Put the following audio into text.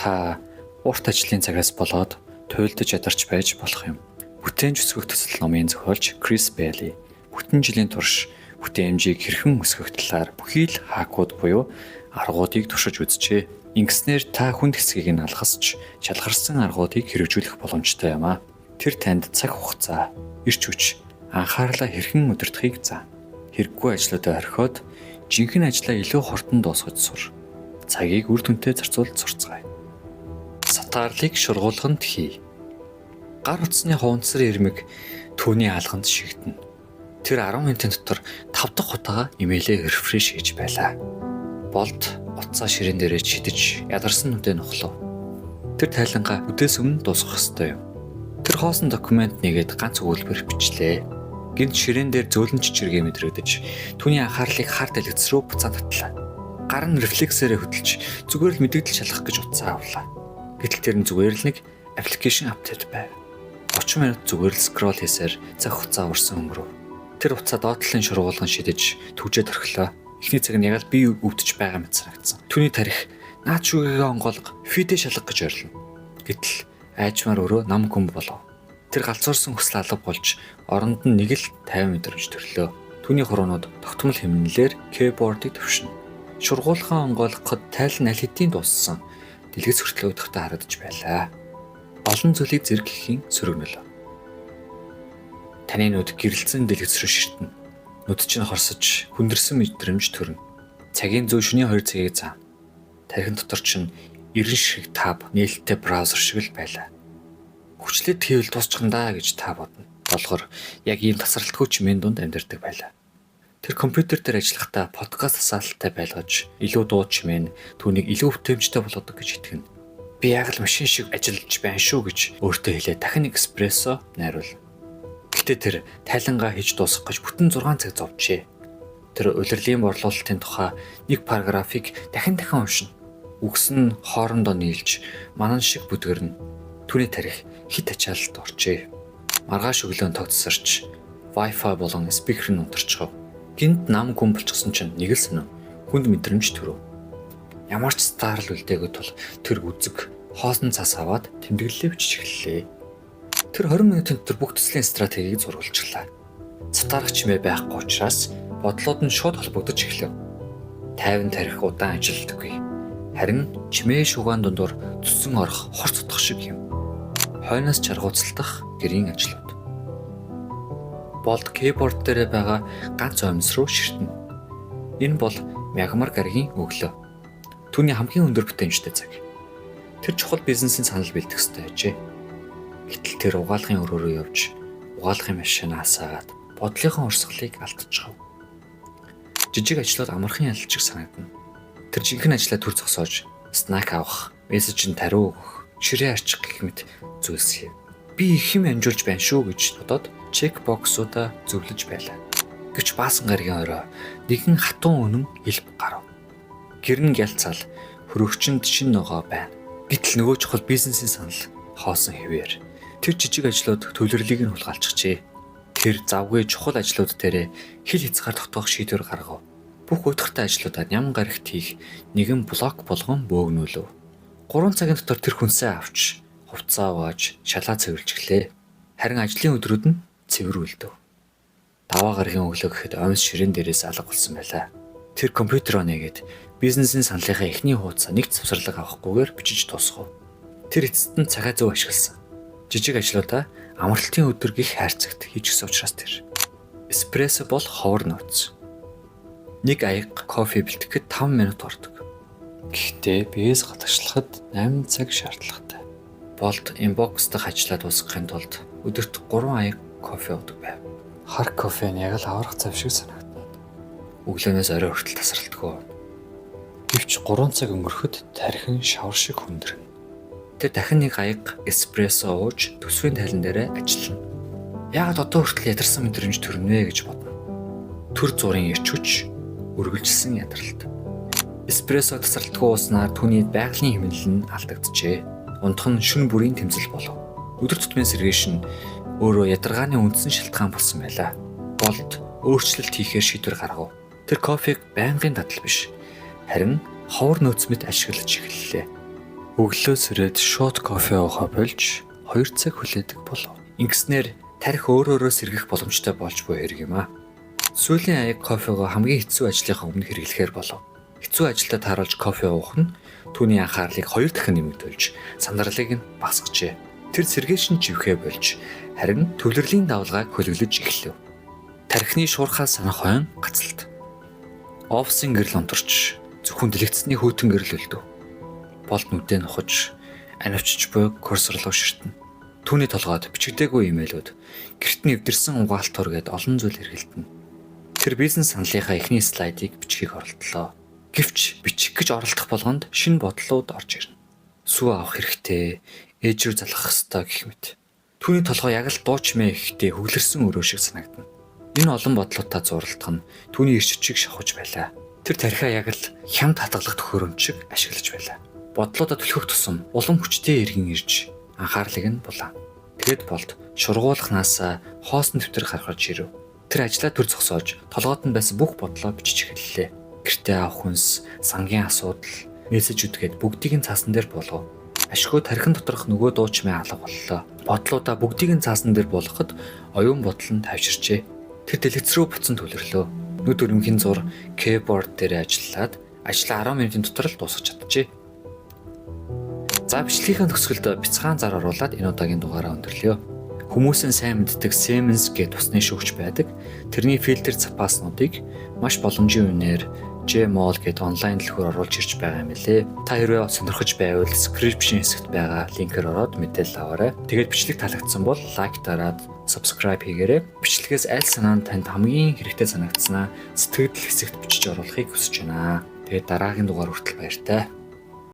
Та урт ажлын цагаас болоод туйлдаж ядарч байж болох юм. Бүтээн өсгөх төсөл номын зохиолч Крис Бэйли бүтэн жилийн турш бүтээмжийг хэрхэн өсгөх талаар бүхий л хаакууд буюу аргуудыг туршиж үзжээ. Ингэснээр та хүнд хэсгийг нь алгасч шалгарсан аргуудыг хэрэгжүүлэх боломжтой юм а. Тэр танд цаг хугацаа, эрч хүч, анхаарлаа хэрхэн удирдахыг заа. Хэрэггүй ажлуудаа орхиод жинхэнэ ажлаа илүү хурдан дуусгаж сур. Цагийг үр дүнтэй зарцуулж сурцгаая. Сатаарлыг шургуулганд хий. Гар утасны хуванцар ирмэг түүний алганд шигдэнэ. Тэр 10 минутын дотор 5 дахь удаа имэйлээ рефреш хийж байлаа. Болд утсаа ширээн дээрээ шидэж ядарсан нүдээ нухлав. Тэр тайлангаа үдээс өмнө дуусгах ёстой юм. Тэр хоосон документ нэгээд ганц өгүүлбэр бичлээ. Гэнт ширээн дээр зөөлөн чичиргээ мэдрэгдэж түүний анхаарлыг хар дэлгэц рүү буцаан татлаа. Гар нь рефлексээрээ хөдөлж зүгээр л мэдэгдэл шалгах гэж утсаа авлаа. Гэтэл тэр нь зүгээр л нэг аппликейшн апдейт байв. 30 минут зүгээр л скрол хийсээр цаг хугацаа урсан өнгөрөв. Тэр утсаа доотлын шургуулган шидэж түгжээд орхилоо. Эхний цаг нь яг л бие өвдөж байгаа мэт санагдсан. Түүний тарих наад шүүгээ онгоолго фидэ шалгах гэж ойрлоо. Гэтэл айжмаар өрөө нам хүм болов. Тэр галзуурсан хүсэл алга болж оронд нь нэг л 50 мэдрэмж төрлөө. Түүний хуруунууд тогтмол хэмнэлээр кейбордыг төвшинэ. Шургуулган онгоолгоход тайл нь аль хэдийн дууссан. Дэлгэц хүртэл өдөртөө харагдаж байлаа. Олон зүйлийг зэрэг хийхийн сөрөгнөлөө. Таны нүд гэрэлцэн дэлгэц рүү ширтэнэ. Нүд чинь хорсож хүндэрсэн мэдрэмж төрнө. Цагийн зөв шөнийн 2 цагийг заа. Тархин дотор чинь 90 шиг таб нээлттэй браузер шиг л байлаа. Хүчлээд хийвэл дуусчихна гэж та бодно. Болгоор яг ийм тасралтгүй чимээн дунд амьдардаг байлаа. Тэр компьютер дээр ажиллахдаа подкаст асаалттай байлгаж илүү дуу чимээн түүнийг илүү бүтээмжтэй болгодог гэж итгэнэ. Би яг л машин шиг ажиллаж байна шүү гэж өөртөө хэлээ дахин эспрессо найруулна. Гэтэ тэр тайлангаа хийж дуусгах гэж бүтэн 6 цаг зовжээ. Тэр улирлын борлуулалтын тухай нэг параграфыг дахин уншина. Үгс нь хоорондоо нийлж манан шиг бүдгэрнэ. Түүний тарих хит ачаалалд оржээ. Маргааш өглөө тогтсорч Wi-Fi болон спикер нь унтарчихав. Гинт нам гүн болчихсон чинь нэг л сонин хүнд мэдрэмж төрөв. Ямар ч старл үлдээгүй тул тэр үзэг хоосон цас аваад тэмдэглэлээ бичиж эхэллээ. Тэр 20 минутын дотор бүх төслийн стратегийг зурвалжглаа. Цатаарах чимээ байхгүй учраас бодлоод нь шууд холбогдож эхлэв. Тайван тарих удаан ажилдаггүй. Харин чимээ шугаан дундуур цэцэн орох хор цотох шиг юм. Хойноос чаргууцалдах гэрийн ажлууд. Болд кейборд дээр байгаа ганц оймс руу ширтэнэ. Энэ бол мягмар гарагийн өглөө. Түүний хамгийн өндөр бүтээмжтэй цаг. Тэр чухал бизнесийн санал бэлдэх ёстой ажээ. Гэтэл тэр угаалгын өрөө рүү явж угаалгын машинаа асаагаад бодлынхон урсгалыг алдчихав. Жижиг ажлууд амархан ялчих санагдана. Тэр жинхэнэ ажлаа төр зогсоож снак авах, мессежэнд тариу өгөх, ширээ арчих гэх мэт зүйлс хийв. Би их юм амжуулж байна шүү гэж бодоод чекбоксуудаа зөвлөж байлаа. Гэвч баасан гарагийн орой нэгэн хатун үнэн хэлб гарав. Гэрн гялцаал хөрөгчөнд шин ногоо байна. Гэтэл нөгөө чухал бизнесийн санал хоосон хэвээр. Тэр жижиг ажлууд төлөрлийг нь хулгайлчихжээ. Тэр завгүй чухал ажлууд дээрээ хил хязгаар тогтоох шийдвэр гаргав. Бүх удирдахтай ажлуудаа ням гарагт хийх нэгэн блок болгон бөөгнүүлв. 3 цагийн дотор тэр хүнсээ авч хувцаа угааж шалаа цэвэрлж гэлээ. Харин ажлын өдрүүд нь цэвэрүүлдэв. Даваа гарагийн өглөө гэхэд оймс ширээн дээрээс алга болсон байлаа. Тэр компьютероо нээгээд бизнесийн саналынхаа эхний хуудасаа нэг завсарлага авахгүйгээр бичиж дуусгав. Тэр эцэст нь цагаа зөв ашигласан. Жижиг ажлуудаа амралтын өдөр гих хайрцагт хийчихсэн учраас тэр. Эспрессо бол ховор нууц. Нэг аяг кофе бэлтгэхэд 5 минут ордог. Гэхдээ биеэс гадагшлахад 8 цаг шаардлагатай. Болд инбокс дахь ажлаа дуусгахын тулд өдөрт 3 аяг кофе уудаг байв. Хар кофе нь яг л аврах зав шиг санагдав. Өглөөнөөс орой хүртэл тасралтгүй. Гэвч 3 цаг өнгөрөхөд тархин шавар шиг хүндэрнэ. Тэр дахин нэг аяг эспрессо ууж төсвийн тайлан дээр ажиллана. Яг одоо хүртэл ядарсан мэдрэмж төрнө гэж бодно. Төр зургийн ирч хүч, үргэлжилсэн ядралт. Эспрессо тасралтгүй ууснаар түүний байгалийн хэмнэл нь алдагджээ. Унтах нь шөнө бүрийн тэмцэл болов. Өдөр тутмын сэргээш нь өөрөө ядаргааны үндсэн шалтгаан болсон байлаа. Болд өөрчлөлт хийхээр шийдвэр гаргав. Тэр кофег байнгын дадал биш, харин ховор нөөц мэт ашиглаж эхэллээ. Өглөөс ирээд шот кофе уухаа болж 2 цаг хүлээдэг болов. Ингэснээр тарих өөрөөрөө сэргэх боломжтой болж буй хэрэг юм аа. Сүүлийн аяг кофегоо хамгийн хэцүү ажлынхаа өмнө хэрэглэхээр болов. Хэцүү ажилдаа тааруулж кофе уух нь түүний анхаарлыг 2 дахин нэмэгдүүлж сандралыг нь багасгажээ. Тэр сэргээшин живхээ болж харин төвлөрлийн давлгааг хөлөглөж эхлэв. Тархины шуурхай санах хойно гацалт. Офисын гэрэл онторч зөвхөн дэлгэцний хөтөн гэрэл өлдөв. Болд нүдээ нухаж анивчж буй курсор руу ширтэн. Түүний толгойд бичигдээгүй имэйлүүд, гэрт нэвдэрсэн угаалтур гээд олон зүйл хэргэлдэнэ. Тэр бизнес саналынхаа эхний слайдыг бичгийг оролдлоо. Гэвч бичих гэж оролдох болгонд шинэ бодлууд орж ирнэ. Сүү авах хэрэгтэй, ээж рүү залгах ёстой гэх мэт. Түүний толгой яг л дуучмээ ихтэй хөглөрсөн өрөө шиг санагдана. Энэ олон бодлоотой зурлах нь түүний эрч хүчийг шавхаж байлаа. Тэр тархиа яг л хямд хатгалах төхөөрөмж шиг ашиглаж байлаа. Бодлуудаа түлхэх тусам улам хүчтэй эргэн ирж анхаарлыг нь булаа. Тэгэд болд шургуулхнаасаа хоосон дэвтэр гаргаж ирэв. Тэр ажлаа төр зогсоож толгойд нь байсан бүх бодлоо бичиж эхэллээ. Гэртээ авах хүнс, сангийн асуудал, мессежүүд гээд бүгдийг нь цаасан дээр болгов. Ашгүй тархин доторх нөгөө дуучмаа алга боллоо. Бодлуудаа бүгдийг нь цаасан дээр болгоход оюун бодол нь тавширчээ. Тэр дэлгэц рүү буцан төвлөрлөө. Нүд өрөмхийн зур кейборд дээр ажиллаад ажлаа 10 минутын дотор л дуусгаж чадчихжээ. За бичлэгийн төгсгөлд бяцхан зар оруулаад энэ удаагийн дугаараа өндөрлөё. Хүмүүсийн сайн мэддэг Siemens гээд тусны шүүгч байдаг. Тэрний фильтр запаснуудыг маш боломжийн үнээр Gmall гээд онлайн дэлгүүр оруулж ирж байгаа юм лээ. Та хэрвээ сонирхож байвал description хэсэгт байгаа линкээр ороод мэдээлэл аваарай. Тэгээд бичлэг таалагдсан бол лайк дараад subscribe хийгээрэй. Бичлэгээс аль санаа нь танд хамгийн хэрэгтэй санагдсанаа сэтгэл хэсэгт бичиж оруулахыг хүсэж байна. Тэгээд дараагийн дугаар хүртэл баяртай.